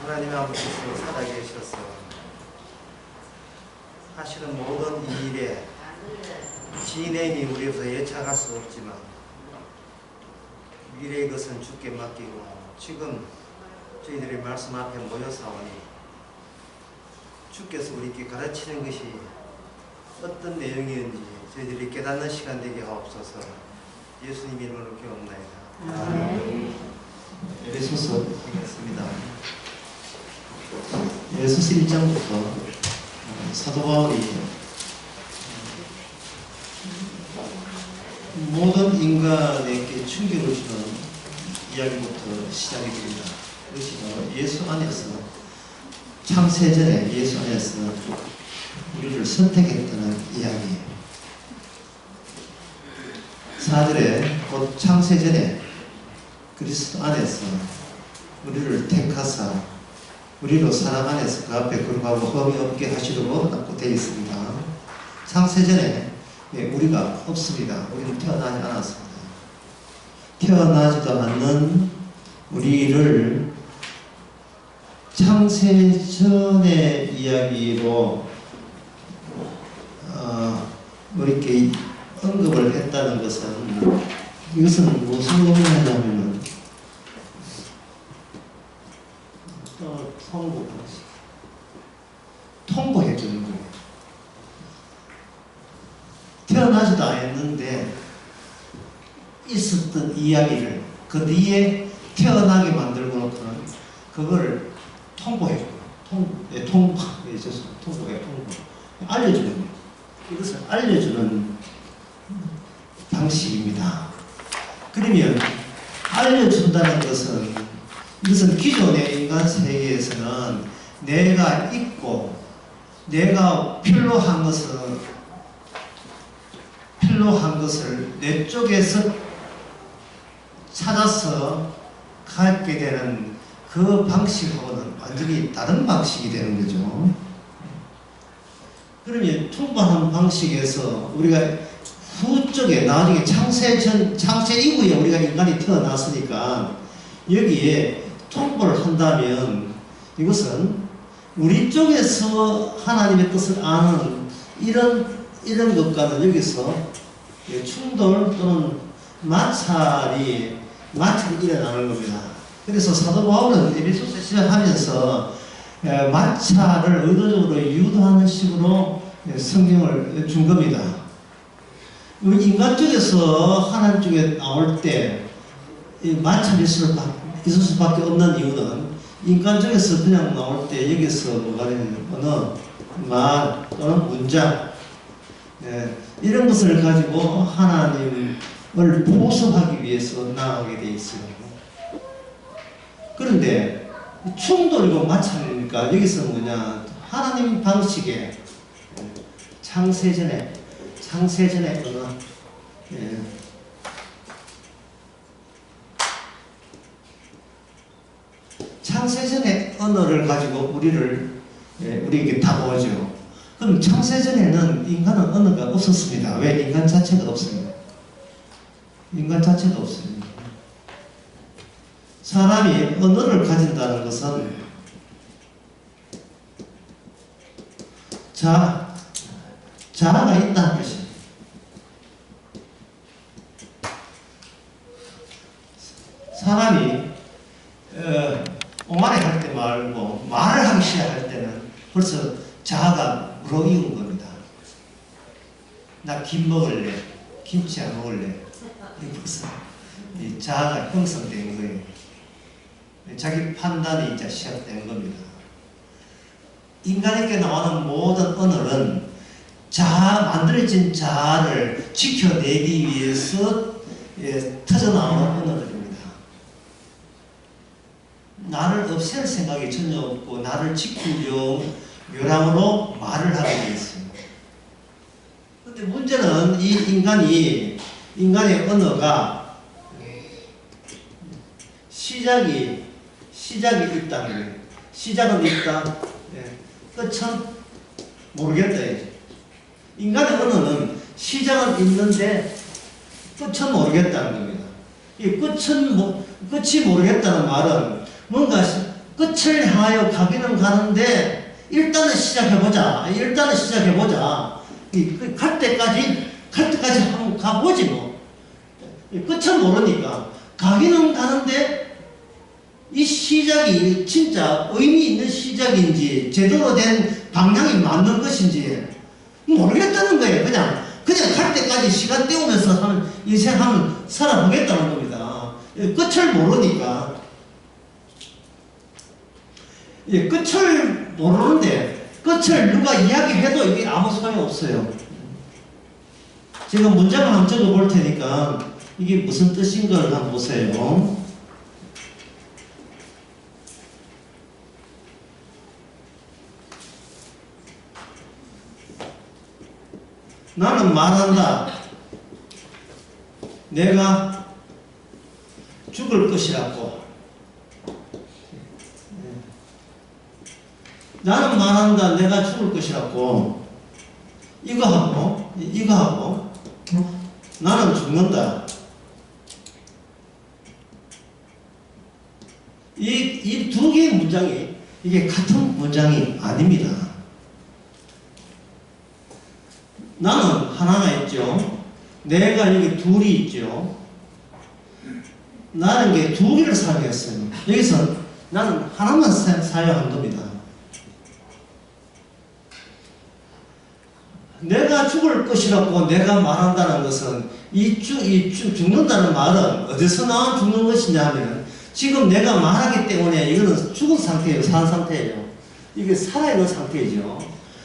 하나님의 아버지께서 살아계셔서 하시는 모든 이 일에 진행이 우리로서 예측할 수 없지만 미래의 것은 주께 맡기고 지금 저희들이 말씀 앞에 모여사오니 주께서 우리에게 가르치는 것이 어떤 내용이었는지 저희들이 깨닫는 시간 되게 하옵소서. 예수님 이름으로 기도합니다. 에베소서 하겠습니다. 에베소서 1장부터 사도 바울이 모든 인간에게 충격을 주는 이야기부터 시작이 됩니다. 그것이 바로 예수 안에서 창세전에 예수 안에서 우리를 선택했다는 이야기예요. 4절에 곧 창세전에 그리스도 안에서 우리를 택하사 우리로 사랑 안에서 그 앞에 거룩하고 흠이 없게 하시려고 라고 되어 있습니다. 창세전에 우리가 없습니다. 우리는 태어나지 않았습니다. 태어나지도 않는 우리를 창세전의 이야기로 이렇게 언급을 했다는 것은 이것은 무슨 의미냐면 통보해 주는 거예요. 태어나지도 않았는데 있었던 이야기를 그 뒤에 태어나게 만들고 놓고는 그걸 통보해 주고 통보해 알려주는 거예요. 이것을 알려주는 방식입니다. 그러면 알려준다는 것은 이것은 기존의 인간 세계에서는 내가 있고 내가 필요한 것을 내 쪽에서 찾아서 갖게 되는 그 방식하고는 완전히 다른 방식이 되는 거죠. 그러면 통보하는 방식에서 우리가 후 쪽에 나중에 창세 이후에 우리가 인간이 태어났으니까 여기에 통보를 한다면 이것은 우리 쪽에서 하나님의 뜻을 아는 이런 것과는 여기서 충돌 또는 마찰이 일어나는 겁니다. 그래서 사도 바울은 에베소서 시작하면서 마찰을 의도적으로 유도하는 식으로 성경을 준 겁니다. 인간 쪽에서 하나님 쪽에 나올 때 마찰이 있을 수밖에 없는 이유는 인간 쪽에서 그냥 나올 때 여기서 말하는 어느 말 또는 문장 이런 것을 가지고 하나님을 포섭하기 위해서 나아가게 돼 있어요. 그런데 충돌이고 마찰이니까 여기서 뭐냐 하나님 방식의 창세전에 언어 창세전의 언어를 가지고 우리에게 다가오죠. 그럼 창세전에는 인간은 언어가 없었습니다. 왜? 인간 자체가 없습니다. 인간 자체가 없습니다. 사람이 언어를 가진다는 것은 자아가 있다는 것입니다. 사람이 오만에 할 때 말고 말을 하기 시작할 때는 벌써 자아가 물어익은 겁니다. 나 김 먹을래, 김치 안 먹을래. 벌써 이 자아가 형성된 거예요. 자기 판단이 이제 시작된 겁니다. 인간에게 나오는 모든 언어는 만들어진 자아를 지켜내기 위해서 터져나오는 언어들입니다. 나를 없앨 생각이 전혀 없고 나를 지키려고 묘랑으로 말을 하게 되어 있습니다. 그런데 문제는 이 인간의 언어가 시작이 있다는 거예요. 시작은 있다. 끝은 모르겠다. 이제. 인간의 언어는 시작은 있는데 끝은 모르겠다는 겁니다. 이 끝이 모르겠다는 말은 뭔가 끝이 끝을 향하여 가기는 가는데 일단은 시작해보자. 갈 때까지 한번 가보지 뭐. 끝은 모르니까 가기는 가는데 이 시작이 진짜 의미 있는 시작인지 제대로 된 방향이 맞는 것인지 모르겠다는 거예요. 그냥 갈 때까지 시간 때우면서 인생 한번 살아보겠다는 겁니다. 끝을 모르니까. 끝을 모르는데 끝을 누가 이야기해도 이게 아무 소용이 없어요. 제가 문장을 한번 적어볼 테니까 이게 무슨 뜻인 걸 한번 보세요. 나는 말한다. 내가 죽을 것이라고. 나는 말한다. 내가 죽을 것이라고. 이거 하고 나는 죽는다. 이 두 개의 문장이 이게 같은 문장이 아닙니다. 나는 하나가 있죠. 내가 여기 둘이 있죠. 나는 게 두 개를 사용했어요. 여기서 나는 하나만 사용한 겁니다. 내가 죽을 것이라고 내가 말한다는 것은 죽는다는 말은 어디서 나온 죽는 것이냐 하면 지금 내가 말하기 때문에 이거는 죽은 상태예요. 산 상태예요. 이게 살아있는 상태이죠.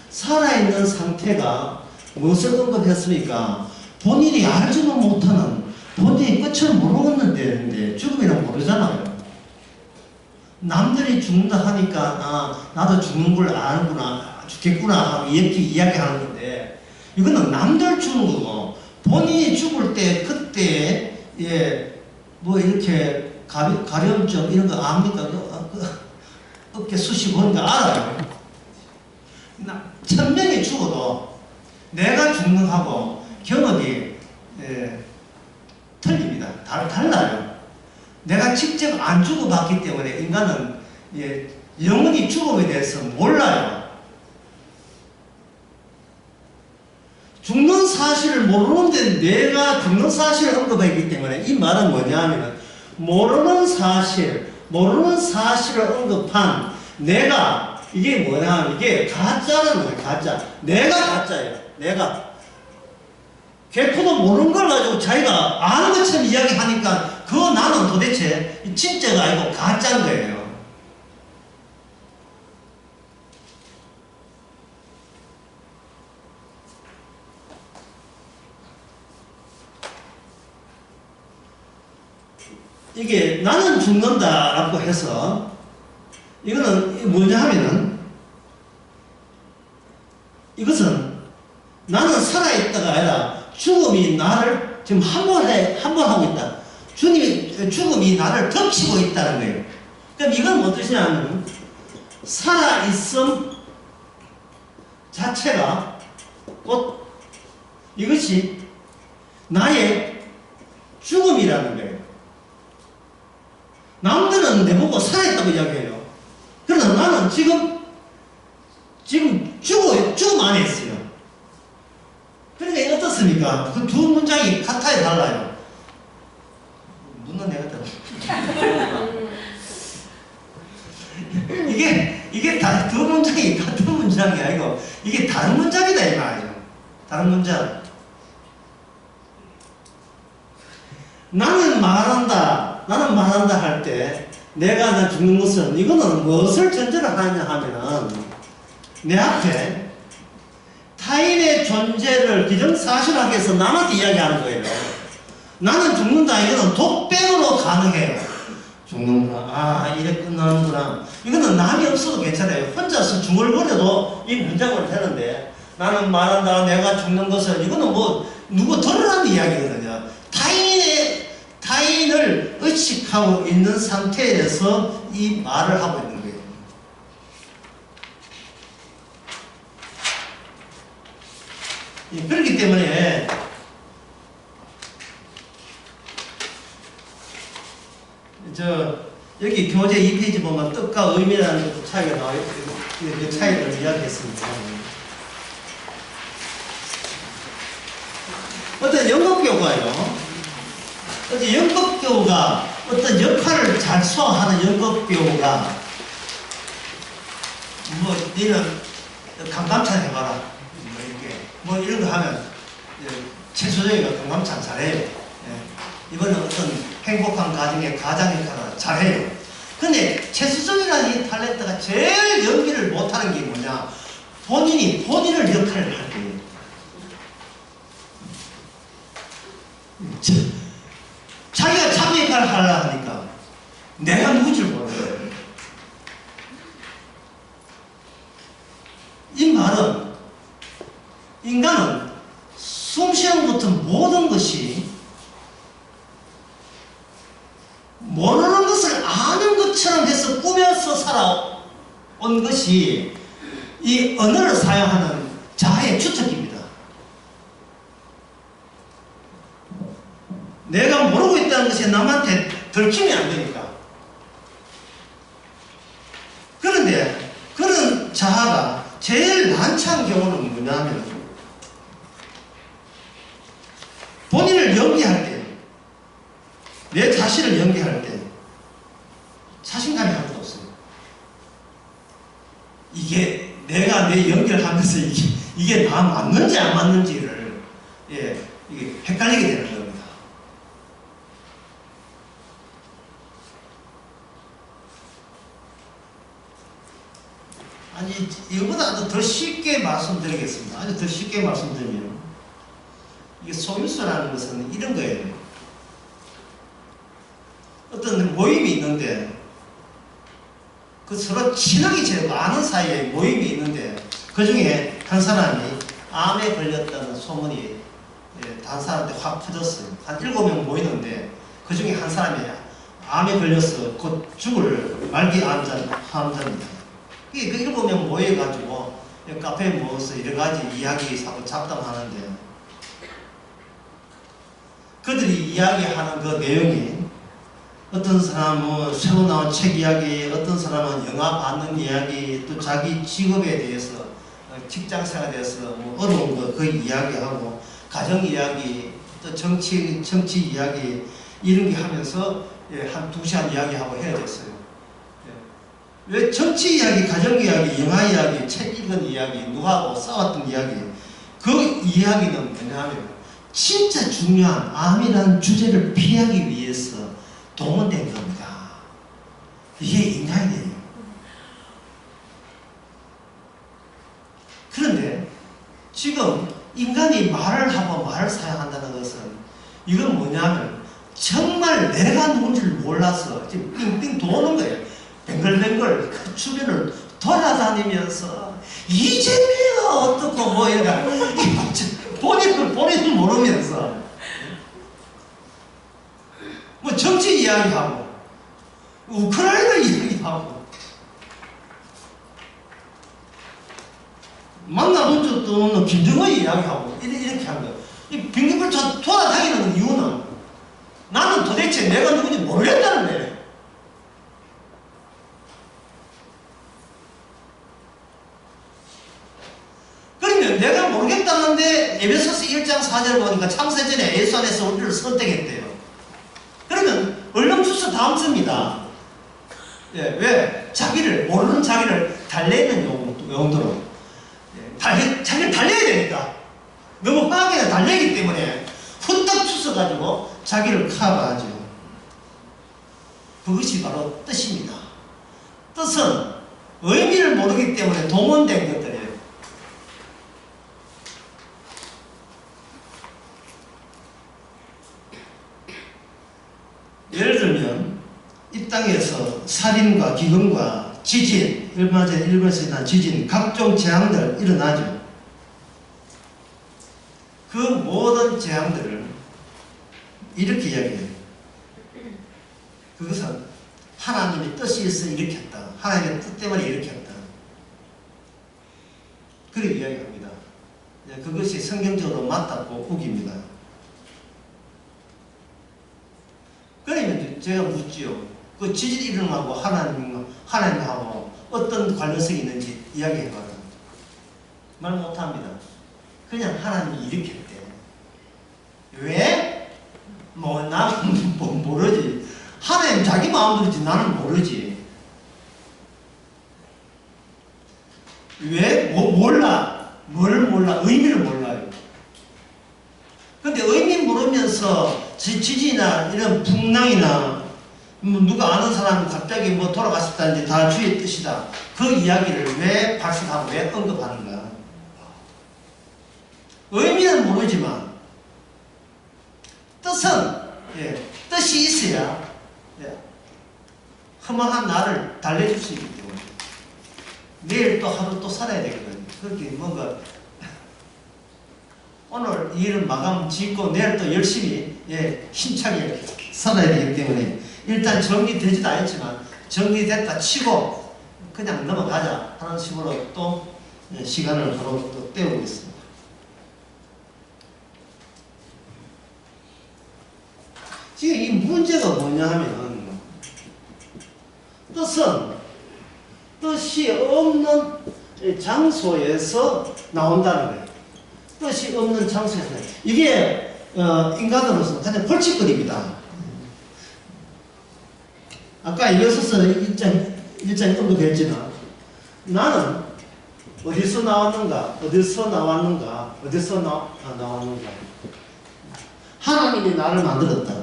살아있는 상태가 무엇을 언급했습니까? 본인이 알지도 못하는 본인이 끝을 모르겠는데 죽음이라고 모르잖아요. 남들이 죽는다 하니까 나도 죽는 걸 아는구나. 죽겠구나 하고 이렇게 이야기하는 건데 이거는 남들 죽는 거고 본인이 죽을 때 그때 뭐 이렇게 가려움증 이런 거 압니까? 어깨 쑤시고 그런 거 알아요. 1000명이 죽어도 내가 죽는 하고 경험이 틀립니다. 달라요. 내가 직접 안 죽어봤기 때문에 인간은 영원히 죽음에 대해서 몰라요. 죽는 사실을 모르는데 내가 죽는 사실을 언급했기 때문에 이 말은 뭐냐 하면 모르는 사실을 언급한 내가 이게 뭐냐 하면 이게 가짜라는 거예요. 가짜. 내가 가짜예요. 내가. 개코도 모르는 걸 가지고 자기가 아는 것처럼 이야기하니까 그 나는 도대체 진짜가 아니고 가짜인 거예요. 이게 나는 죽는다라고 해서 이거는 뭐냐 하면은 이것은 나는 살아있다가 아니라 죽음이 나를 지금 함몰하고 있다. 죽음이 나를 덮치고 있다는 거예요. 그럼 이건 뭐 뜻이냐면 살아있음 자체가 곧 이것이 나의 죽음이라는 거예요. 남들은 내보고 살아있다고 이야기해요. 그러나 나는 지금 죽음 안에 있어요. 그러니까 이게 어떻습니까? 그 두 문장이 같아요, 달라요? 문은 내가 들어. 이게 두 문장이 같은 문장이 아니고 이게 다른 문장이다 이 말이에요. 다른 문장. 나는 말한다 할 때 내가 죽는 것은 이거는 무엇을 전제로 하냐 하면은 내 앞에 타인의 존재를 기정사실하게 해서 남한테 이야기하는 거예요. 나는 죽는다. 이거는 독백으로 가능해요. 죽는구나. 이래 끝나는구나. 이거는 남이 없어도 괜찮아요. 혼자서 중얼거려도 이 문장으로 되는데 나는 말한다. 내가 죽는 것을 이거는 뭐 누구 들으라는 이야기거든요. 타인을 의식하고 있는 상태에서 이 말을 하고 있는 거예요. 그렇기 때문에 여기 교재 2페이지 보면 뜻과 의미라는 것도 차이가 나와요. 그 차이를 이야기했습니다. 어떤 연극교가요. 어떤 연극교가 어떤 역할을 잘 수행하는 연극교가 뭐 니는 강감찬 해봐라. 뭐 이렇게 뭐 이런 거 하면 최수정이가 강감찬 잘해요. 예. 이번에 어떤 행복한 가정의 가장 역할을 잘해요. 근데 최수정이라는 이 탤런트가 제일 연기를 못하는 게 뭐냐? 본인을 역할을 할 때예요. 자기가 자기 역할을 하려 하니까 내가 누군지 모르겠어요. 이 말은 인간은 숨쉬는부터 모든 것이 모르는 것을 아는 것처럼 해서 꾸며서 살아온 것이 이 언어를 사용하는 자아의 주특기입니다. 내가 모르고 있다는 것이 남한테 들키면 안 되니까. 그런데 그런 자아가 제일 난처한 경우는 뭐냐면 본인을 연기할 때, 내 자신을 연기할 때 자신감이 하나도 없어요. 이게 내가 내 연기를 하면서 이게 나 맞는지 안 맞는지를 이게 헷갈리게 되는 겁니다. 아니 이거보다 더 쉽게 말씀드리겠습니다. 아주 더 쉽게 말씀드리면 이게 소유수라는 것은 이런 거예요. 어떤 모임이 있는데 그 서로 친하게 지내고 아는 사이에 모임이 있는데 그 중에 한 사람이 암에 걸렸다는 소문이 다른 사람한테 확 퍼졌어요. 한 7명 모이는데 그 중에 한 사람이 암에 걸려서 곧 죽을 말기 암자입니다. 그 7명 모여가지고 카페에 모여서 여러가지 이야기하고 잡담하는데 그들이 이야기하는 그 내용이 어떤 사람은 새로 나온 책 이야기, 어떤 사람은 영화 받는 이야기, 또 자기 직업에 대해서, 직장 생활에 대해서 뭐 어려운 거 그 이야기하고, 가정 이야기, 또 정치 이야기, 이런 게 하면서 한 2시간 이야기하고 헤어졌어요. 왜 정치 이야기, 가정 이야기, 영화 이야기, 책 읽은 이야기, 누구하고 싸웠던 이야기, 그 이야기는 뭐냐면 진짜 중요한 암이라는 주제를 피하기 위해서 동원된 겁니다. 이게 인간이에요. 그런데 지금 인간이 말을 하고 말을 사용한다는 것은 이건 뭐냐면 정말 내가 누군지를 몰라서 지금 빙빙 도는 거예요. 뱅글뱅글 그 주변을 돌아다니면서 이재명이가 어떻고 뭐 이래가 본인을 모르면서 뭐 정치 이야기하고 우크라이나 이야기하고 만나본 적도 없는 김정은 이야기하고 이렇게 하는 거예요. 이 빙빙을 돌아다니는 이유는 나는 도대체 내가 누군지 모르겠다는 거예요. 그러면 내가 모르겠다는데 에베소서 1장 4절 보니까 창세전에 예수 안에서 우리를 선택했대요. 그러면 얼른 주소 다음 주입니다. 왜? 자기를 모르는 자기를 달래는 용도로 자기를 달래야 되니까 너무 화하게 달래기 때문에 후딱 주워가지고 자기를 커버하죠. 그것이 바로 뜻입니다. 뜻은 의미를 모르기 때문에 동원된 것들이에요. 예를 들면 이 땅에서 살인과 기근과 지진, 얼마 전에 일본에서 일어난 지진, 각종 재앙들 일어나죠. 그 모든 재앙들을 이렇게 이야기해요. 그것은 하나님의 뜻이 있어 일으켰다. 하나님의 뜻 때문에 일으켰다. 그렇게 이야기합니다. 그것이 성경적으로 맞다고 우깁니다. 그러면 제가 묻지요. 그 지질 이름하고 하나님하고 어떤 관련성이 있는지 이야기해봐라. 말 못합니다. 그냥 하나님이 일으켰대. 왜? 뭐 나는 모르지. 하나님 자기 마음대로지 나는 모르지. 왜? 몰라. 뭘 몰라? 의미를 몰라요. 근데 의미 모르면서 지진이나 이런 풍랑이나 뭐 누가 아는 사람이 갑자기 뭐 돌아갔었다는지 다 주의 뜻이다. 그 이야기를 왜 발식하고 왜 언급하는가? 의미는 모르지만 뜻은 뜻이 있어야 허망한 나를 달래줄 수 있기 때문에 내일 또 하루 또 살아야 되거든요. 그렇게 뭔가 오늘 이 일을 마감 짓고 내일 또 열심히 힘차게 살아야 되기 때문에 일단 정리되지도 않았지만 정리됐다 치고 그냥 넘어가자 하는 식으로 또 시간을 바로 또 때우고 있습니다. 지금 이 문제가 뭐냐 하면 뜻은 뜻이 없는 장소에서 나온다는 거예요. 뜻이 없는 장소에서 이게 인간으로서 가장 벌칙거리입니다. 아까 이어서서 1장에 언급했지만 나는 어디서 나왔는가 나왔는가 하나님이 나를 만들었다.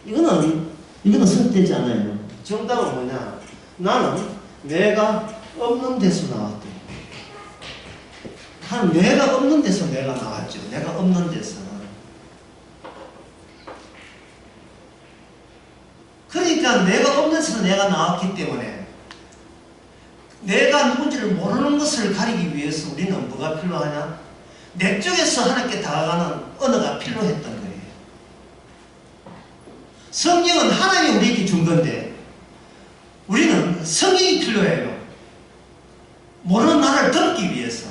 이거는 설득되지 않아요. 정답은 뭐냐? 나는 내가 없는 데서 나왔다. 내가 없는 데서 내가 나왔죠. 내가 없는 데서. 그러니까 내가 없는 데서 내가 나왔기 때문에 내가 누군지를 모르는 것을 가리기 위해서 우리는 뭐가 필요하냐? 내 쪽에서 하나님께 다가가는 언어가 필요했던 거예요. 성경은 하나님이 우리에게 준 건데 우리는 성경이 필요해요. 모르는 나를 듣기 위해서.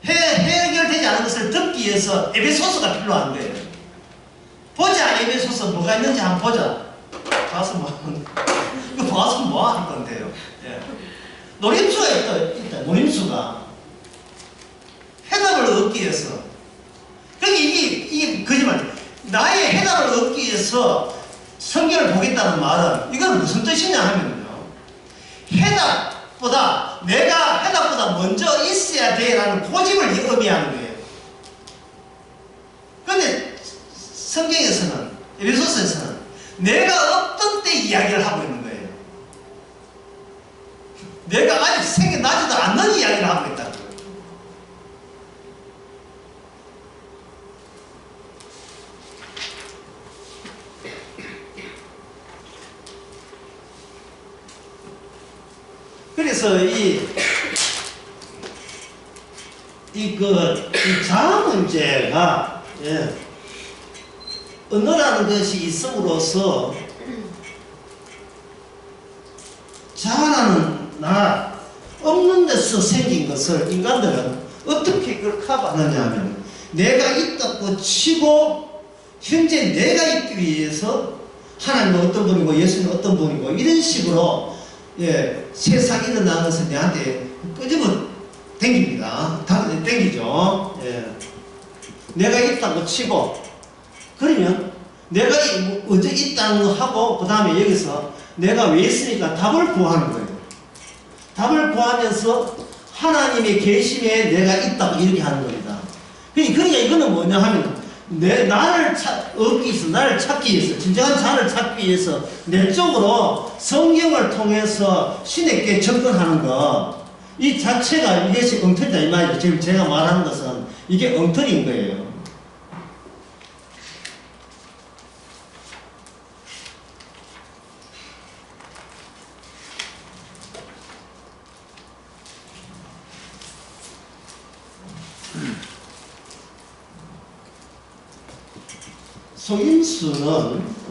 해결되지 않은 것을 듣기 위해서 에베소서가 필요한 거예요. 보자, 에베소서 뭐가 있는지 한번 보자. 봐서 이거 봐서 뭐 할 건데요. 노림수가 있다. 노림수가 해답을 얻기 위해서. 그러니까 이게 거짓말. 나의 해답을 얻기 위해서 성경을 보겠다는 말은 이건 무슨 뜻이냐 하면요. 내가 해답보다 먼저 있어야 돼라는 고집을 의미하는 거예요. 그런데 성경에서는, 에베소서에서는 내가 없던 때 이야기를 하고 있는 거예요. 내가 아직 생겨나지도 않는 이야기를 하고 있다는 거예요. 그래서 이 자아 문제가 언어라는 것이 있음으로써 자아라는 나 없는 데서 생긴 것을 인간들은 어떻게 그걸 커버하느냐 하면 내가 있다고 치고 현재 내가 있기 위해서 하나님은 어떤 분이고 예수님은 어떤 분이고 이런 식으로 세상에 일어나는 것을 내한테 끄집어 당깁니다. 당기죠. 내가 있다고 치고 그러면 내가 언제 있다는 거 하고 그 다음에 여기서 내가 왜 있으니까 답을 구하는 거예요. 답을 구하면서 하나님의 계심에 내가 있다고 이렇게 하는 겁니다. 그러니까 이거는 뭐냐 하면 나를 얻기 위해서, 나를 찾기 위해서, 진정한 자를 찾기 위해서 내 쪽으로 성경을 통해서 신에게 접근하는 것, 이 자체가 이것이 엉터리다 이 말이죠. 지금 제가 말하는 것은 이게 엉터리인 거예요.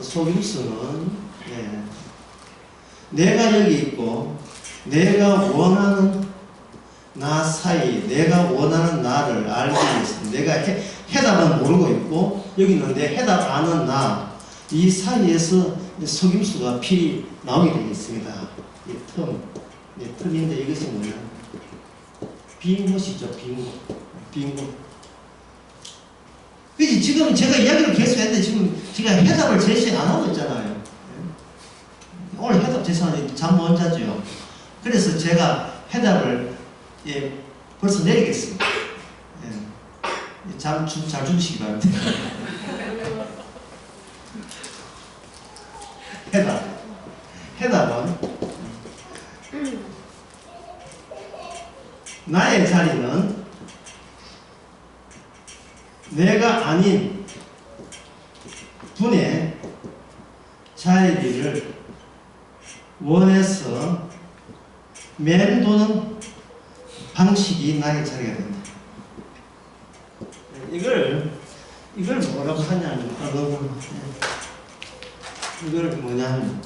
속임수는 내가 여기 있고 내가 원하는 나 사이 내가 원하는 나를 알기 위해서 내가 해답은 모르고 있고 여기는 내 해답 아는 나 이 사이에서 속임수가 필히 나오게 되겠습니다. 이 틈인데 이것이 뭐냐? 빈곳이죠, 빈곳. 그지 지금 제가 이야기를 계속 했는데 지금 제가 해답을 제시 안 하고 있잖아요. 오늘 해답 제시하는데 잠 못 자죠. 그래서 제가 해답을 벌써 내리겠습니다. 잘 주무시기 바랍니다. 해답은 나의 자리는 내가 아닌 분의 자리를 원해서 맴도는 방식이 나의 자리가 된다. 이걸 뭐라고 하냐면 이걸 뭐냐면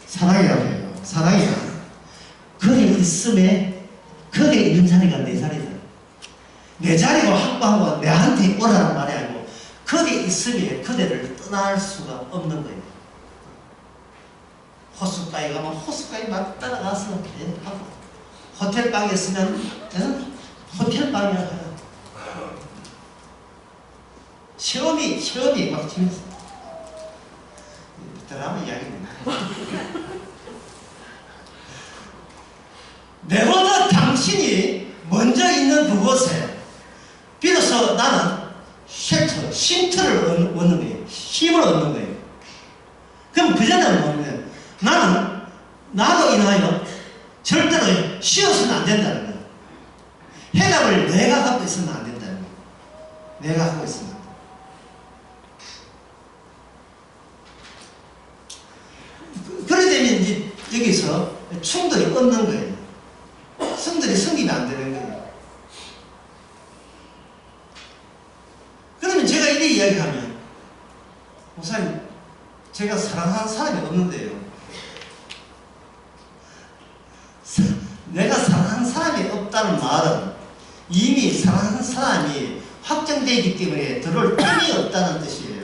사랑이라고 해요. 사랑이가 거기에 있음에 거기에 있는 자리가 내 자리다. 내 자리고 확보하고 내한테 오라는 말이 아니고 거기에 있음에 그대를 떠날 수가 없는 거예요. 호숫가에 가면 호숫가에 막 따라가서 하고 호텔방에 있으면 호텔방이라 해요. 시험이 막 치면서 드라마 이야기입니다. 내보다 당신이 먼저 있는 그곳에 비로소 나는 쉼터를 얻는 거예요. 힘을 얻는 거예요. 그럼 그전에는 뭐냐면 나는 나로 인하여 절대로 쉬어서는 안 된다는 거예요. 해답을 내가 갖고 있으면 안 된다는 거예요. 내가 갖고 있으면 안 된다. 그래 되면 이제 여기서 충돌이 없는 거예요. 성들이 성기가 안 되는 거예요. 그러면 제가 이렇게 이야기하면 목사님 제가 사랑하는 사람이 없는데요. 내가 사랑하는 사람이 없다는 말은 이미 사랑하는 사람이 확정되기 때문에 들어올 틈이 없다는 뜻이에요.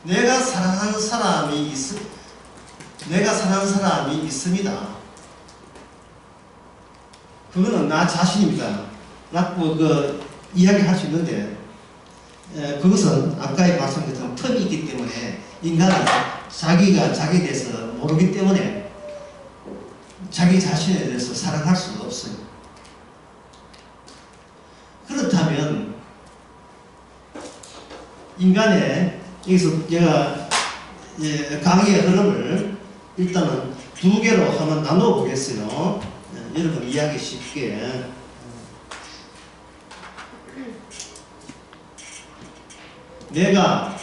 내가 사랑하는 사람이 있습니다. 그거는 나 자신입니다. 라고 이야기할 수 있는데 그것은 아까 말씀드린 틈이 있기 때문에 인간은 자기가 자기에 대해서 모르기 때문에 자기 자신에 대해서 사랑할 수가 없어요. 그렇다면 인간의 여기서 제가 강의의 흐름을 일단은 두 개로 한번 나눠 보겠어요. 여러분 이해하기 쉽게. 내가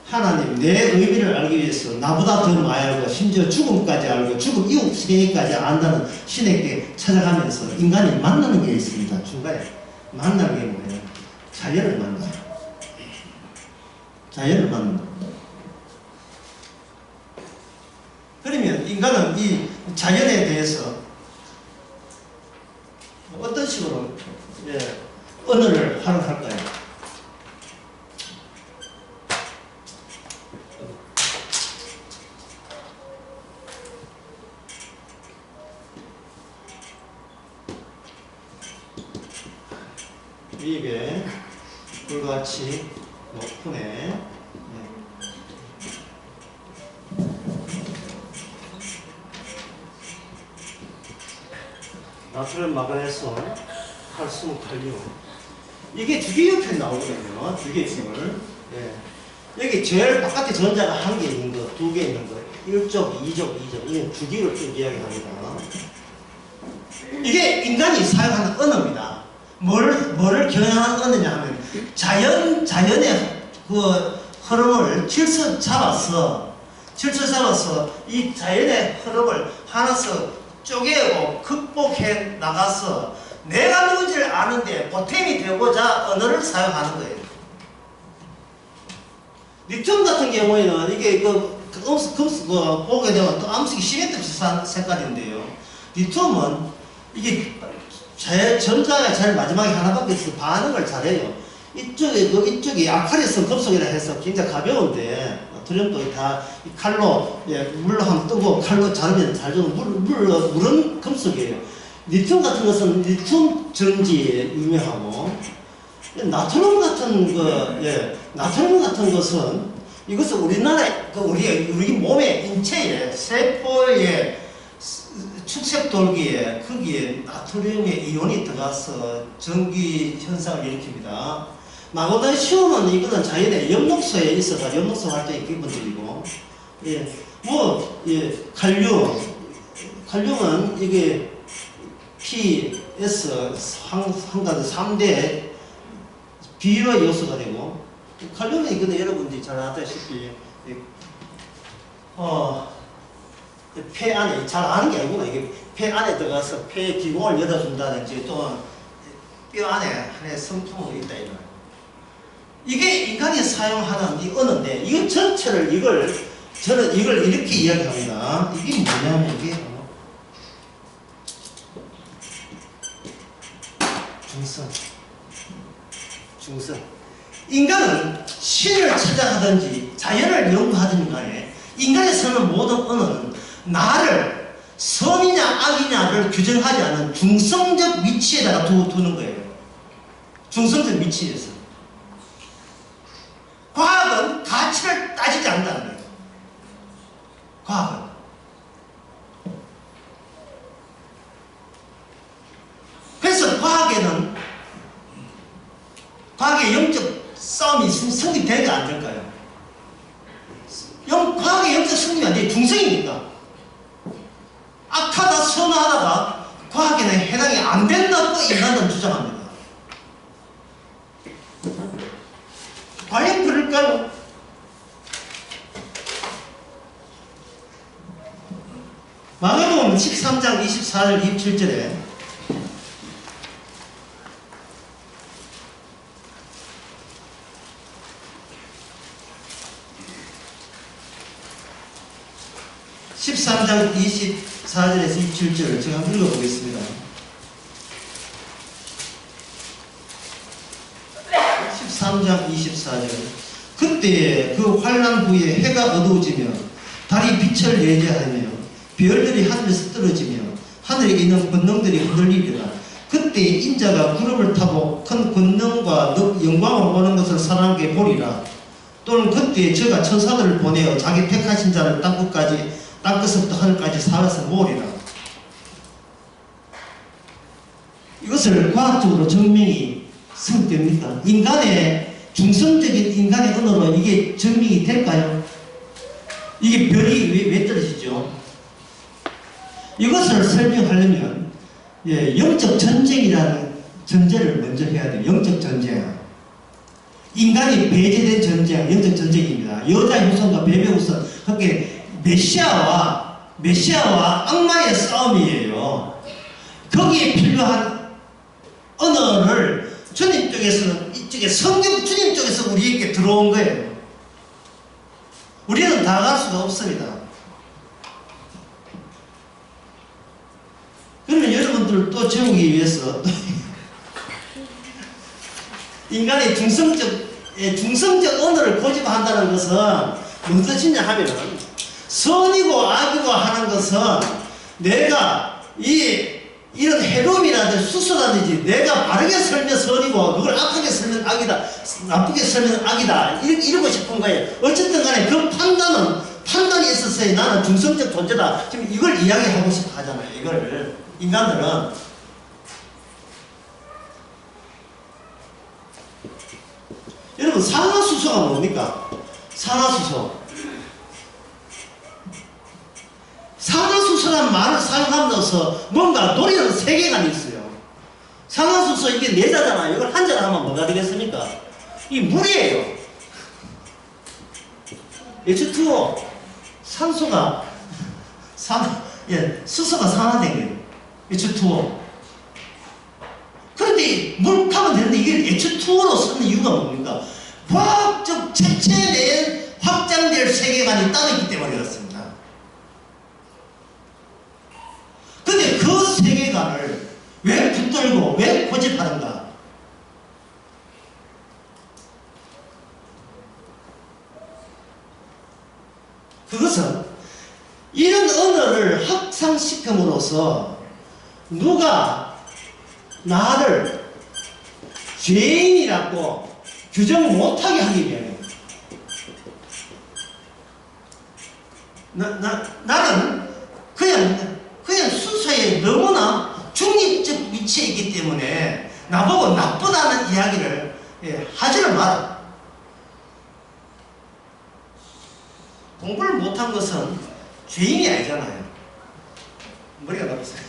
하나님 내 의미를 알기 위해서 나보다 더 많이 알고 심지어 죽음까지 알고 죽음 이후 생애까지 안다는 신에게 찾아가면서 인간이 만나는 게 있습니다. 중간에 만나는 게 뭐예요? 자연을 만나요. 자연을 만난다. 그러면 인간은 이 자연에 대해서 어떤 식으로 언어를 활용할까요? 입에 불같이 높으네. 나트륨 마그네슘 칼슘 칼륨 이게 주기율표에 나오거든요. 주기율을 여기 제일 바깥에 전자가 한 개 있는 거, 두 개 있는 거, 1족, 2족, 2족 이게 주기율표 이야기합니다. 이게 인간이 사용하는 언어입니다. 뭐를 겨냥하는 언어냐 하면 자연의 그 흐름을 질서 잡아서 이 자연의 흐름을 하나씩 쪼개고 극복해 나가서 내가 누군지를 아는데 보탬이 되고자 언어를 사용하는 거예요. 리튬 같은 경우에는 이게 보게 되면 또 암석이 시멘트 비슷한 색깔인데요. 리튬은 이게 전자가 제일 마지막에 하나밖에 없어서 반응을 잘해요. 이쪽이 아카리성 금속이라 해서 굉장히 가벼운데, 나트륨도 다 이 칼로, 예, 물로 한번 뜨고 칼로 자르면 잘 주는 물은 금속이에요. 리튬 같은 것은 리튬 전지에 유명하고, 나트륨 같은 나트륨 같은 것은 이것은 우리 몸의 인체의 세포의 축색 돌기에 거기에 나트륨의 이온이 들어가서 전기 현상을 일으킵니다. 마그네슘은 이거는 자연의 엽록소에 있어서 엽록소 활동이 기본적이고, 칼륨은 이게 PS 한가지 3대 비료 요소가 되고, 칼륨은 이거는 여러분들이 잘 아다시피 폐 안에, 잘 아는 게 아니구나. 이게 폐 안에 들어가서 폐의 기공을 열어준다든지 또는 뼈 안에 하나의 성품이 있다 이거예요. 이게 인간이 사용하는 이 언어인데, 이거 전체를 저는 이걸 이렇게 이야기합니다. 이게 뭐냐면 이게 중성. 인간은 신을 찾아가든지 자연을 연구하든지 간에 인간이 쓰는 모든 언어는 나를 선이냐 악이냐를 규정하지 않는 중성적 위치에다가 두는 거예요. 중성적 위치에서. 과학은 가치를 따지지 않는다는 거예요. 과학은. 그래서 과학의 영적 싸움이 성립될까 안 될까요? 과학의 영적 승리가 안 돼. 중성이니까. 악하다 선하다가 과학에는 해당이 안 된다고 인간은 주장합니다. 과연 그럴까요? 마가복음 13장 24절 27절에 (13장 24절에서 27절) 제가 한번 읽어보겠습니다. 13장 24절. 그때 그 환난 후에 해가 어두워지며 달이 빛을 내재하며 별들이 하늘에서 떨어지며 하늘에 있는 권능들이 흔들리리라. 그때 인자가 구름을 타고 큰 권능과 영광을 오는 것을 사람에게 보리라. 또는 그때 저가 천사들을 보내어 자기 택하신 자를 땅끝부터 하늘까지 사와서 모으리라. 이것을 과학적으로 증명이 성립됩니까? 인간의 중성적인 인간의 언어로 이게 증명이 될까요? 이게 별이 왜 떨어지죠? 이것을 설명하려면 영적 전쟁이라는 전제를 먼저 해야 돼요. 영적 전쟁. 인간이 배제된 전쟁, 영적 전쟁입니다. 여자 후손과 베베 후손, 그게 메시아와 악마의 싸움이에요. 거기에 필요한 언어를 주님 쪽에서는 이쪽에 성경 주님 쪽에서 우리에게 들어온 거예요. 우리는 다 갈 수가 없습니다. 그러면 여러분들 또 채우기 위해서 인간의 중성적 언어를 고집한다는 것은 무슨 뜻이냐 하면, 선이고 악이고 하는 것은 내가 이런 해로움이라든지 수수라든지 내가 바르게 설면 선이고 그걸 악하게 설면 악이다, 나쁘게 설면 악이다, 이러고 싶은 거예요. 어쨌든 간에 그 판단이 있었어요. 나는 중성적 존재다. 지금 이걸 이야기하고 싶어 하잖아요. 이걸 인간들은. 여러분, 산화수소가 뭡니까? 산화수소란 말을 사용하면서 뭔가 노리는 세계관이 있어요. 산화수소 이게 내자잖아요. 이걸 한자로 하면 뭐가 되겠습니까? 이 물이에요. H2O, 수소가 산화된 거예요. H2O. 그런데 물 타면 되는데 이게 H2O로 쓰는 이유가 뭡니까? 과학적 체체에 대한 확장될 세계관이 따로 있기 때문에 그렇습니다. 근데 그 세계관을 왜 붙들고 왜 고집하는가? 그것은 이런 언어를 확산시킴으로써 누가 나를 죄인이라고 규정 못하게 하기 위함이에요. 나는 그냥 순수하게 너무나 중립적 위치에 있기 때문에 나보고 나쁘다는 이야기를 하지를 마라. 공부를 못한 것은 죄인이 아니잖아요. 머리가 나쁘세요.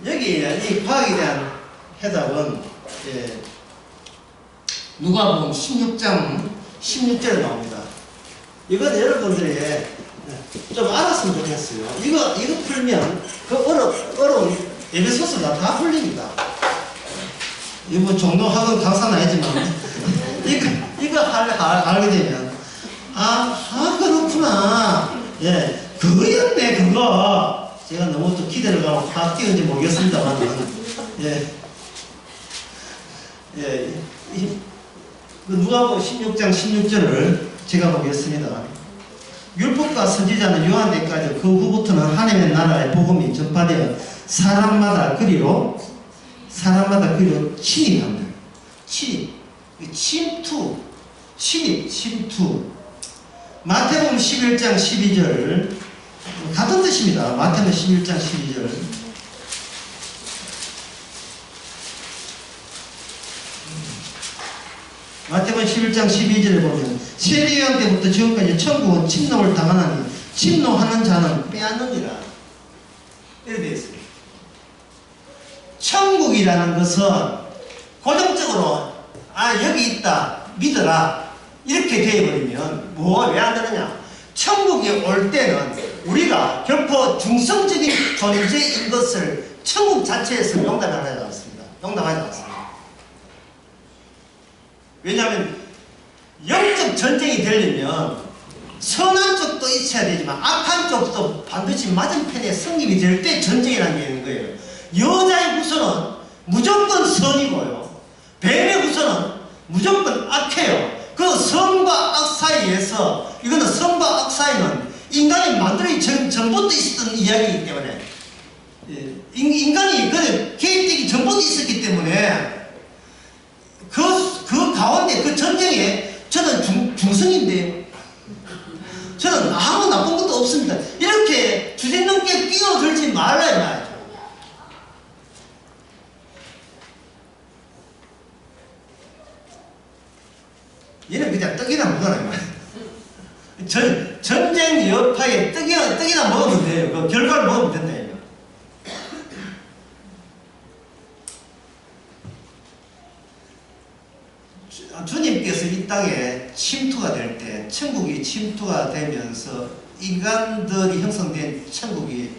여기 이 과학에 대한 해답은 누가복음 16장 16절에 나옵니다. 이건 여러분들이 좀 알았으면 좋겠어요. 이거 풀면 그 어려운 에베소서 다 풀립니다. 이거 뭐 종로 학원 강사는 아니지만 이거 알게 되면 그렇구나. 그거였네 그거. 제가 너무 또 기대를 가고 다 뛰었는지 모르겠습니다만 누가복음 16장 16절을 제가 보겠습니다. 율법과 선지자는 요한때까지 그 후부터는 하나님의 나라의 복음이 전파되어 사람마다 그리로 침입한다. 침투. 마태복음 11장 12절 같은 뜻입니다. 마태복음 11장 12절. 마태복음 11장 12절에 보면 세례요한 때부터 지금까지 천국은 침노를 당하나니 침노하는 자는 빼앗느니라. 이렇게 되어 있습니다. 천국이라는 것은 고정적으로 여기 있다 믿어라 이렇게 되어버리면 왜 안 되느냐. 천국에 올 때는 우리가 결코 중성적인 존재인 것을 천국 자체에서 용납하지 않습니다. 왜냐하면 영적 전쟁이 되려면 선한 쪽도 있어야 되지만 악한 쪽도 반드시 맞은편에 성립이 될 때 전쟁이라는 게 있는 거예요. 여자의 후손은 무조건 선이고요. 뱀의 후손은 무조건 악해요. 그 선과 악 사이에서 이거는 선과 악 사이는 인간이 만들어진 전부터 있었던 이야기이기 때문에 인간이 개입되기 전부터 있었기 때문에 그 가운데 그 전쟁에 저는 중성인데요. 저는 아무 나쁜 것도 없습니다. 이렇게 주제넘게 끼어들지 말라 이 말이죠. 얘는 그냥 떡이나 먹어라 이 말이에요. 전쟁 여파에 떡이나 먹으면 돼요. 그 결과를 먹으면 된다 이거. 주님께서 이 땅에 침투가 될 때, 천국이 침투가 되면서 인간들이 형성된 천국이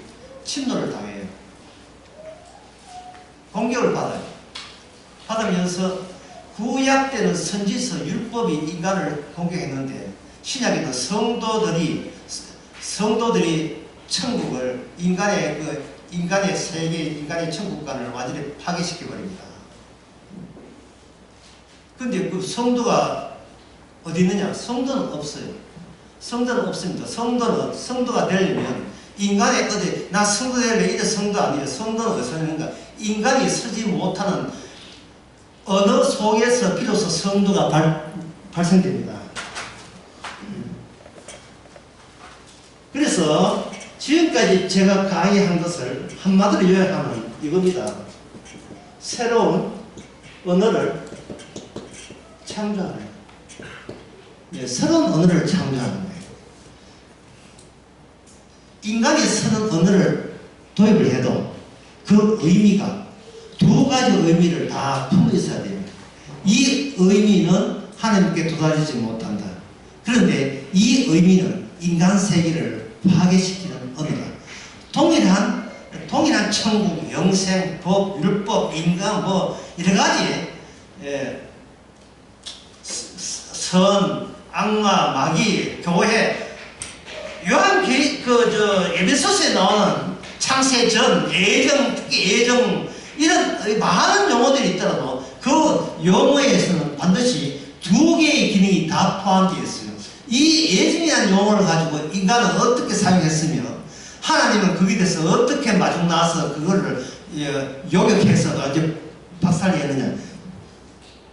침노를 당해요. 공격을 받아요. 받으면서 구약 때는 선지서 율법이 인간을 공격했는데 신약에는 성도들이 천국을 인간의 세계, 인간의 천국관을 완전히 파괴시켜 버립니다. 근데 그 성도가 어디 있느냐? 성도는 없어요. 성도는 없습니다. 성도가 되려면 인간의 나 성도 되려면 이제 성도 아니에요. 성도는 어디서 있는가? 인간이 쓰지 못하는 언어 속에서 비로소 성도가 발생됩니다. 그래서 지금까지 제가 강의한 것을 한마디로 요약하면 이겁니다. 새로운 언어를 창조하는 거예요. 새로운 언어를 창조하는 거예요. 인간이 새로운 언어를 도입을 해도 그 의미가 두 가지 의미를 다 품고 있어야 됩니다. 이 의미는 하나님께 도달하지 못한다. 그런데 이 의미는 인간 세계를 파괴시키는 언어다. 동일한 천국, 영생, 법, 율법, 인간 여러 가지 선, 악마, 마귀, 교회 에베소서에 나오는 창세전, 애정, 특히 애정 이런 많은 용어들이 있더라도 그 용어에서는 반드시 두 개의 기능이 다 포함되어 있어요. 이 애정이라는 용어를 가지고 인간은 어떻게 사용했으며 하나님은 거기에 대해서 어떻게 마중 나와서 그거를 요격해서 이제 박살내느냐,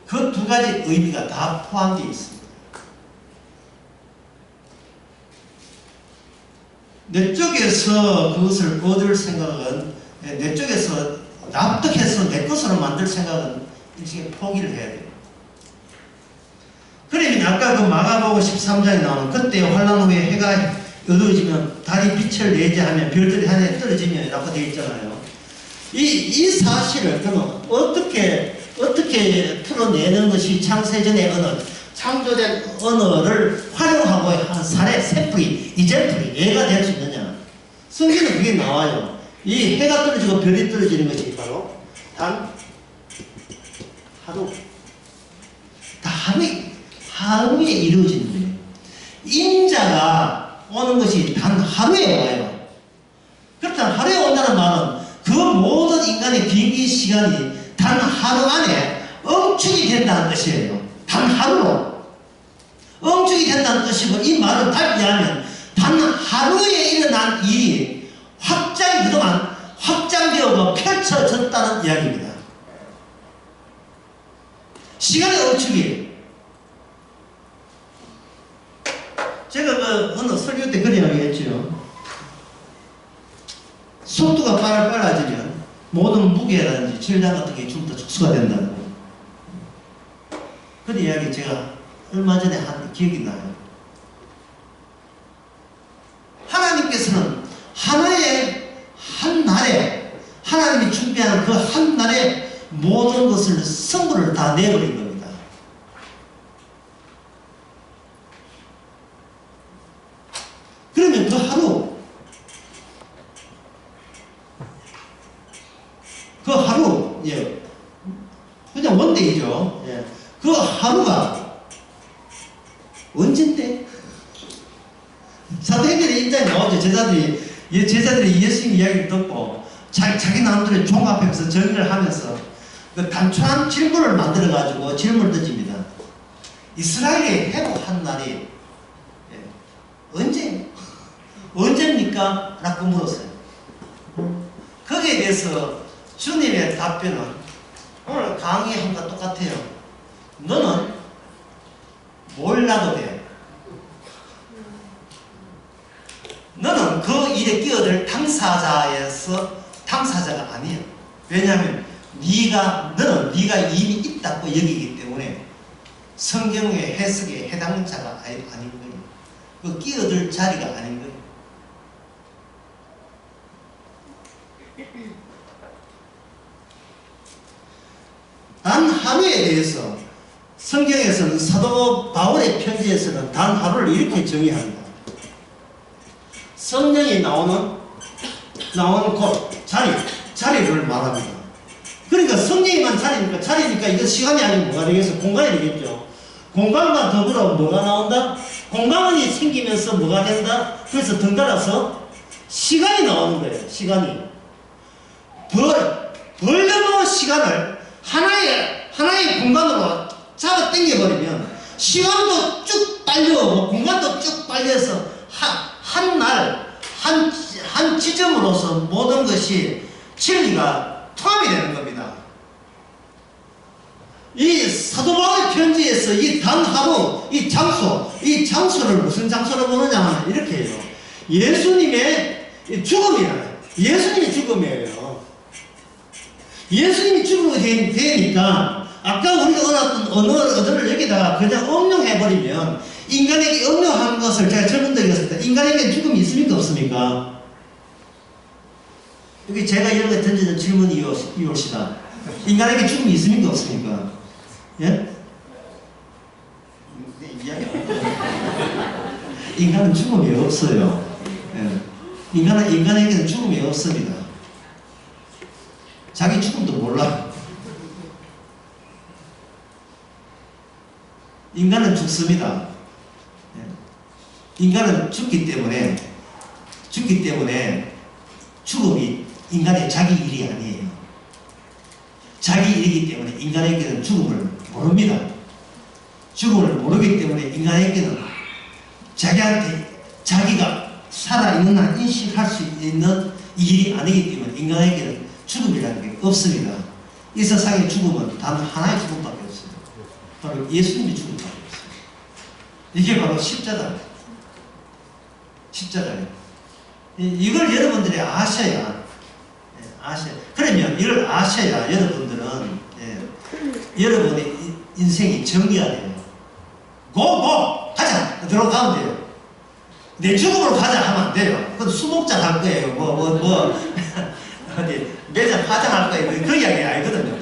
그 두 가지 의미가 다 포함되어 있습니다. 내 쪽에서 그것을 얻을 생각은, 내 쪽에서 납득해서 내 것으로 만들 생각은 일찍이 포기를 해야 돼요. 그러면 아까 그 마가복음 13장에 나오는 그때 환란 후에 해가 어두워지면 달이 빛을 내지 하면 별들이 하늘에 떨어지면 라고 되어 있잖아요. 이 사실을 그는 어떻게 풀어내는 것이 창세전의 언어, 창조된 언어를 활용하고 한 사례, 샘플이, 이젠플이, 예가 될 수 있느냐. 성경에 그게 나와요. 이 해가 떨어지고 별이 떨어지는 것이 바로 단 하루. 다 하루에 이루어지는 거예요. 인자가 오는 것이 단 하루에 와요. 그렇다면 하루에 온다는 말은 그 모든 인간의 비행기 시간이 단 하루 안에 엉축이 된다는 뜻이에요. 단 하루로. 엉축이 된다는 뜻이고, 이 말을 달리하면 단 하루에 일어난 일이 그동안 확장되어서 펼쳐졌다는 이야기입니다. 시간의 엉축이에요. 제가 그 어느 설교 때 그런 이야기 했죠. 속도가 빨라지면 모든 무게라든지 질량 같은 게 좀 더 축소가 된다는 거예요. 그런 이야기 제가 얼마 전에 한 기억이 나요. 하나님께서는 한 날에 하나님이 준비하는 그 한 날에 모든 것을 선물을 다 내버린 겁니다. 그러면 그 하루, 예, 그냥 원데이죠. 예. 그 하루가 언젠데? 사도행전의 인장에 나오죠. 제자들이 예수님 이야기를 듣고 자기 나름대로 종합하면서 정리를 하면서 그 단순한 질문을 만들어가지고 질문을 던집니다. 이스라엘이 회복한 날이 언제입니까? 라고 물었어요. 거기에 대해서 주님의 답변은 오늘 강의한 것과 똑같아요. 너는 몰라도 돼. 너는 그 일에 끼어들 당사자가 아니야. 왜냐하면 너는 네가 이미 있다고 여기기 때문에 성경의 해석에 해당자가 아닌 거예요. 그 끼어들 자리가 아닌 거예요. 단 하루에 대해서 성경에서는 사도 바울의 편지에서는 단 하루를 이렇게 정의합니다. 성령이 나오는 곳, 자리를 말합니다. 그러니까 성령이만 자리니까 이거 시간이 아니고 뭐가 되겠어? 공간이 되겠죠. 공간과 더불어 뭐가 나온다? 공간이 생기면서 뭐가 된다? 그래서 덩달아서 시간이 나오는 거예요. 시간이. 벌려놓은 시간을 하나의 공간으로 잡아 당겨버리면 시간도 쭉 빨려, 공간도 쭉 빨려서 한 지점으로서 모든 것이 진리가 통합이 되는 겁니다. 이 사도 바울의 편지에서 이 단 하루, 이 장소를 무슨 장소로 보느냐 하면 이렇게 해요. 예수님의 죽음이에요. 예수님이 죽음이에요. 예수님이 죽음이 되니까 아까 우리가 얻었던 언어를 여기다가 그냥 응용해버리면 인간에게 응용한 것을 제가 질문 드렸을 때 인간에게 죽음이 있습니까? 없습니까? 여기 제가 이렇게 던지는 질문이 이것이다. 인간에게 죽음이 있습니까? 없습니까? 예? 인간은 죽음이 없어요. 예. 인간에게는 죽음이 없습니다. 자기 죽음도 몰라. 인간은 죽습니다. 인간은 죽기 때문에 죽음이 인간의 자기 일이 아니에요. 자기 일이기 때문에 인간에게는 죽음을 모릅니다. 죽음을 모르기 때문에 인간에게는 자기가 살아있는 한 인식할 수 있는 일이 아니기 때문에 인간에게는 죽음이라는 게 없습니다. 이 세상의 죽음은 단 하나의 죽음밖에 없어요. 바로 예수님의 죽음밖에 없어요. 이게 바로 십자가예요. 십자가예요. 이걸 여러분들이 아셔야 그러면 이걸 아셔야 여러분들은 여러분의 인생이 정리가 돼요. 고! 가자! 들어가면 돼요. 내 죽음으로 가자 하면 안 돼요. 그건 수목장 할 거예요. 어디 매장 화장할 거예요. 그 이야기 아니거든요.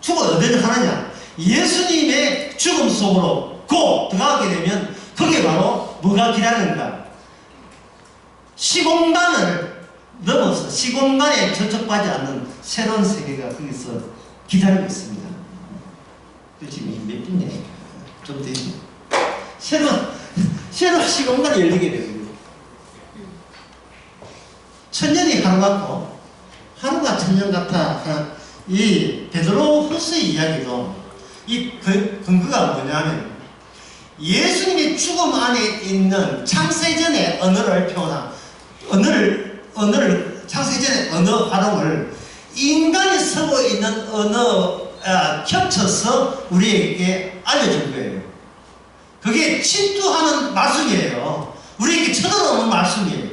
죽음 어디를 하느냐? 예수님의 죽음 속으로 고! 들어가게 되면 그게 바로 뭐가 기다리는가? 시공간을 넘어서 시공간에 접촉하지 않는 새로운 세계가 거기서 기다리고 있습니다. 지금 몇 분이야? 좀 되지? 새로운 시공간이 열리게 되거든요. 천년이 하루 같고 하루가 천년 같아. 이 베드로후서의 이야기도 이 근거가 뭐냐면 예수님의 죽음 안에 있는 창세전의 언어를 표현한 창세전의 언어 활용을 인간이 쓰고 있는 언어 겹쳐서 우리에게 알려준 거예요. 그게 침투하는 말씀이에요. 우리에게 쳐들어오는 말씀이에요.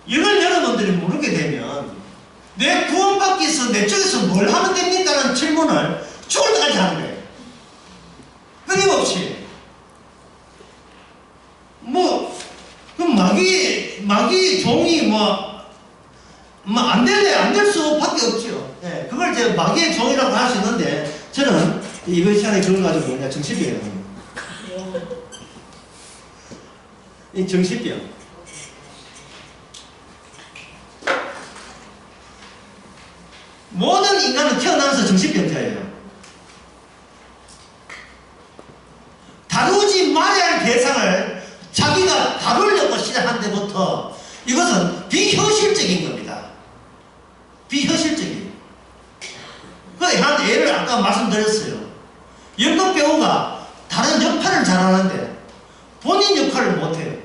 이걸 여러분들이 모르게 되면 내 구원받기 위해서 내 쪽에서 뭘 하면 됩니까? 라는 질문을 죽을 때까지 하는 거예요. 끊임없이. 마귀 종이 안 될 수밖에 없죠. 예, 그걸 이제 마귀의 종이라고 할 수 있는데, 저는 이번 시간에 그런 거 가지고 뭐냐, 정신병이에요. 이 정신병. 모든 인간은 태어나면서 정신병자예요. 다루지 말아야 할 대상을 자기가 다루려고 시작한 데부터 이것은 비현실적인 겁니다. 비현실적이에요. 한 예를 아까 말씀드렸어요. 연극 배우가 다른 역할을 잘하는데 본인 역할을 못해요.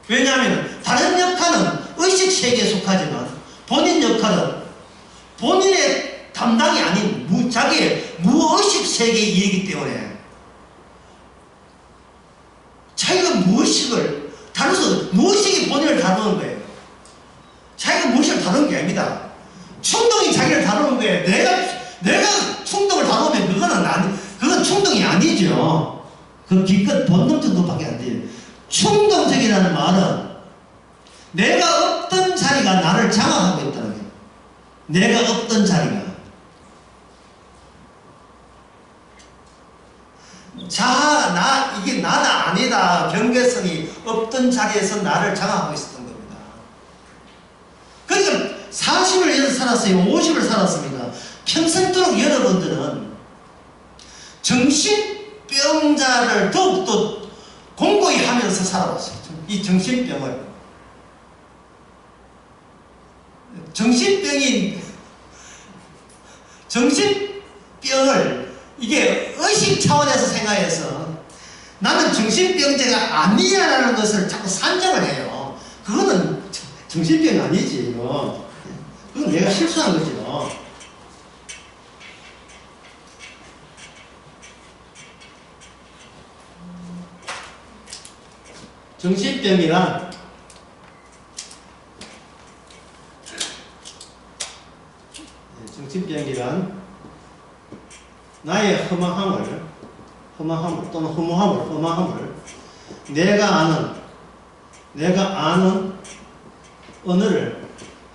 왜냐하면 다른 역할은 의식세계에 속하지만 본인 역할은 본인의 담당이 아닌 자기의 무의식세계의 일이기 때문에 자기가 무의식을 다루서 무의식이 본인을 다루는 거예요. 자기가 무의식을 다루는 게 아닙니다. 충동이 자기를 다루는 거예요. 내가 충동을 다루면 그건 충동이 아니죠. 그 기껏 본능 정도밖에 안 돼요. 충동적이라는 말은 내가 없던 자리가 나를 장악하고 있다는 거예요. 내가 없던 자리가. 이게 나다 아니다 경계성이 없던 자리에서 나를 장악하고 있었던 겁니다. 그러니까 40을 살았어요. 50을 살았습니다. 평생도록 여러분들은 정신병자를 더욱더 공고히 하면서 살아왔어요. 이 정신병을. 정신병을 이게 의식 차원에서 생각해서 나는 정신병자가 아니야라는 것을 자꾸 산정을 해요. 그거는 정신병이 아니지. 그건 내가 실수한 거죠. 정신병이란 나의 허망함을 또는 허무함을 내가 아는 언어를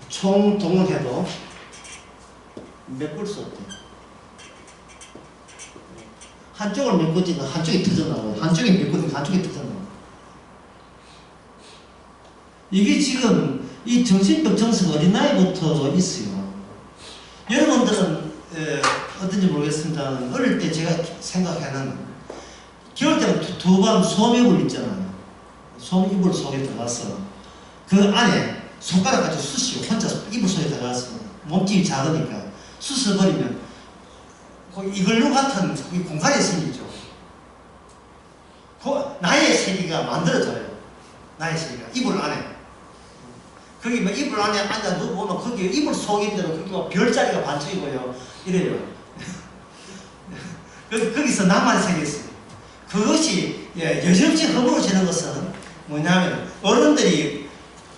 총동원해도 메꿀 수 없대요. 한쪽을 메꾸지는 한쪽이 터져나오고 한쪽이 메꾸지는 한쪽이 터져나오고. 이게 지금 이 정신병 증세가 어린 나이부터 있어요. 여러분들은 어떤지 모르겠습니다. 어릴 때 제가 생각하는 겨울 때는 두밤 소매불 있잖아요. 이불 속에 들어가서 그 안에 손가락 가지고 쑤시고 혼자 이불 속에 들어가서 몸집이 작으니까 쑤셔버리면 그 이글루 같은 공간이 생기죠. 그 나의 세계가 만들어져요. 나의 세계가 이불 안에. 거기 뭐 이불 안에 앉아 누워보면 거기 이불 속인대로 거기 뭐 별자리가 반짝이고요. 이래요. 거기서 나만의 세계가 있어요. 그것이 여지없이 허물어지는 것은 뭐냐면 어른들이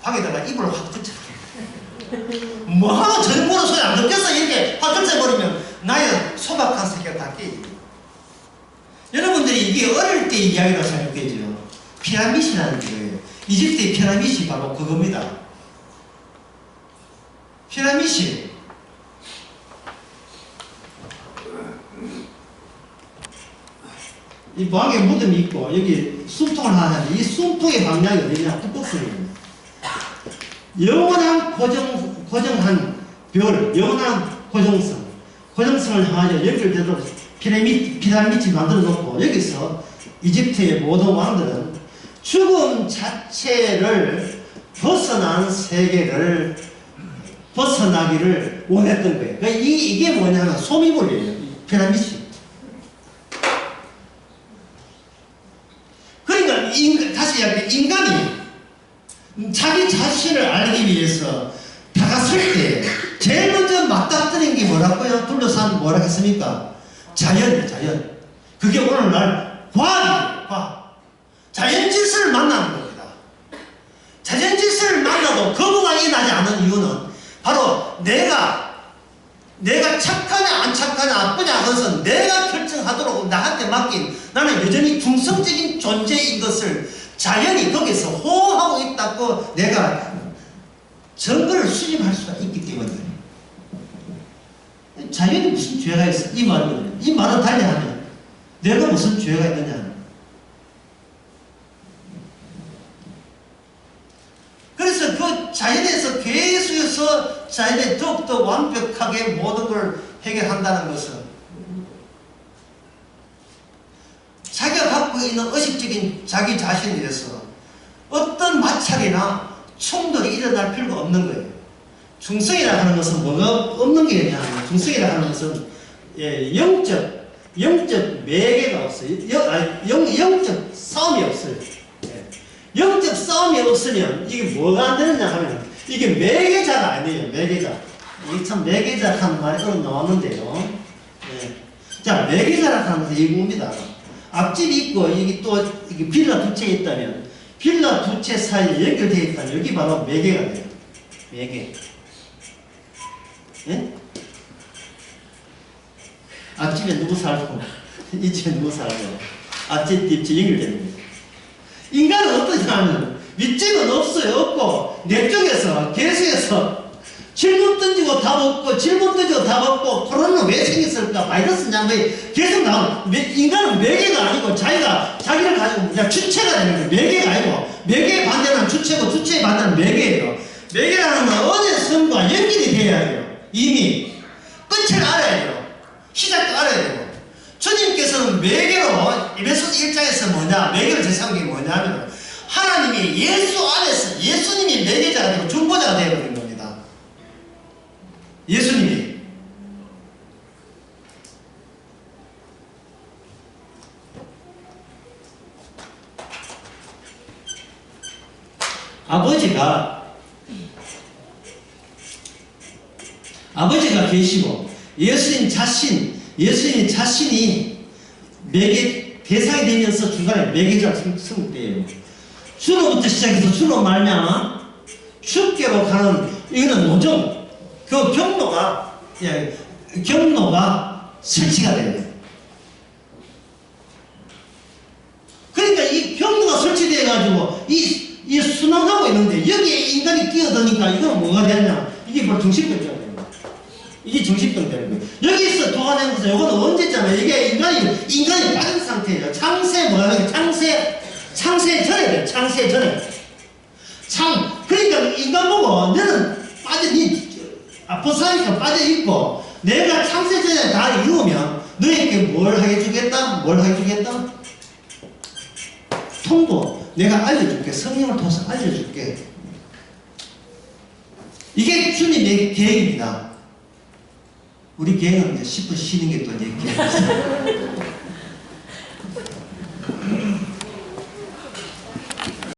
방에다가 이불을 확 뜯어버려요. 뭐하나 저녁보다 소리 안 듣겠어 이렇게 확 뜯어버리면 나의 소박한 세계가 다 깨져요. 여러분들이 이게 어릴 때 이야기라고 생각되죠. 피라밋이라는 거예요. 이집트의 피라밋이 바로 그겁니다. 피라밋이 이 모양에 무덤이 있고 여기 숨통을 하나 하는데 이 숨통의 방향이 어디냐? 북극성입니다. 영원한 고정한 별, 영원한 고정성을 향하여 연결되도록 피라밋이 만들어 놓고 여기서 이집트의 모든 왕들은 죽음 자체를 벗어난 세계를 벗어나기를 원했던 거예요. 그러니까 이게 뭐냐면 소미불이에요. 피라밋이. 그러니까 다시 이야기해. 인간이 자기 자신을 알기 위해서 다가설 때 제일 먼저 맞닥뜨린 게 뭐라고요? 둘러싼 뭐라 했습니까? 자연. 그게 오늘날 과학이에요. 과학. 자연질서를 만나는 겁니다. 자연질서를 만나도 거부가 일어나지 않는 이유는 바로 내가 착하냐 안 착하냐 나쁘냐 그것은 내가 결정하도록 나한테 맡긴 나는 여전히 중성적인 존재인 것을 자연이 거기서 호응하고 있다고 내가 증거를 수집할 수가 있기 때문에 자연이 무슨 죄가 있어? 이 말은 달리하면 내가 무슨 죄가 있느냐. 그래서 그 자연에서 계속해서 자연에 더욱더 완벽하게 모든 걸 해결한다는 것은 자기가 갖고 있는 의식적인 자기 자신에 대해서 어떤 마찰이나 충돌이 일어날 필요가 없는 거예요. 중성이라 하는 것은 뭐가 없는 게 있냐? 중성이라 하는 것은 영적 매개가 없어요. 영적 싸움이 없어요. 영적 싸움이 없으면 이게 뭐가 안 되느냐 하면 이게 매개자가 아니에요. 매개자. 이게 참 매개자 하는 말이 오늘 나왔는데요. 자, 매개자라 하는 것은 이겁니다. 앞집이 있고 여기 또 이게 빌라 두 채 있다면 빌라 두 채 사이에 연결되어 있다면 여기 바로 매개가 돼요. 매개. 예? 앞집에 누구 살고 이 집에 누구 살고 앞집 뒷집 연결되는 거예요. 인간은 어떠냐면 윗집은 없어요. 없고 내 쪽에서 계속해서 질문 던지고 답 없고 질문 던지고 답 없고 코로나는 왜 생겼을까? 바이러스냐 뭐 계속 나오는 인간은 매개가 아니고 자기를 가지고 그냥 주체가 되는 거예요. 매개가 아니고 매개의 반대는 주체고 주체의 반대는 매개예요. 매개라는 건 어제성과 연결이 돼야 돼요. 이미 끝을 알아야 돼요. 시작도 알아야 되고 주님께서는 매개로 에베소서 1장에서 뭐냐 매개를 제시한 게 뭐냐면 하나님이 예수 안에서 예수님이 매개자가 되고 중보자가 되어버린 겁니다. 예수님이 아버지가 계시고 예수님 자신이 매개 대상이 되면서 중간에 매개자가 성립돼요. 주로부터 시작해서 주로 말미암아 주께로 가는 이거는 노정 그 경로가 설치가 돼요. 그러니까 이 경로가 설치되어 가지고 이 순환하고 있는데 여기에 인간이 끼어드니까 이건 뭐가 되냐? 이게 바로 정신병자가 되는 거예요. 이게 정신병 되는 거예요. 여기서 도와낸 것은 이거는 언제잖아요. 이게 인간이 빠진 상태예요. 창세 전에 돼요. 창세 전에. 그러니까 인간 보고 너는 벗어나니까 빠져있고 내가 창세 전에 다 이루면 너에게 뭘 해주겠다? 통도 내가 알려줄게. 성령을 통해서 알려줄게. 이게 주님의 계획입니다. 우리 계획은 이제 10분 쉬는 게 또 이제 계획이죠.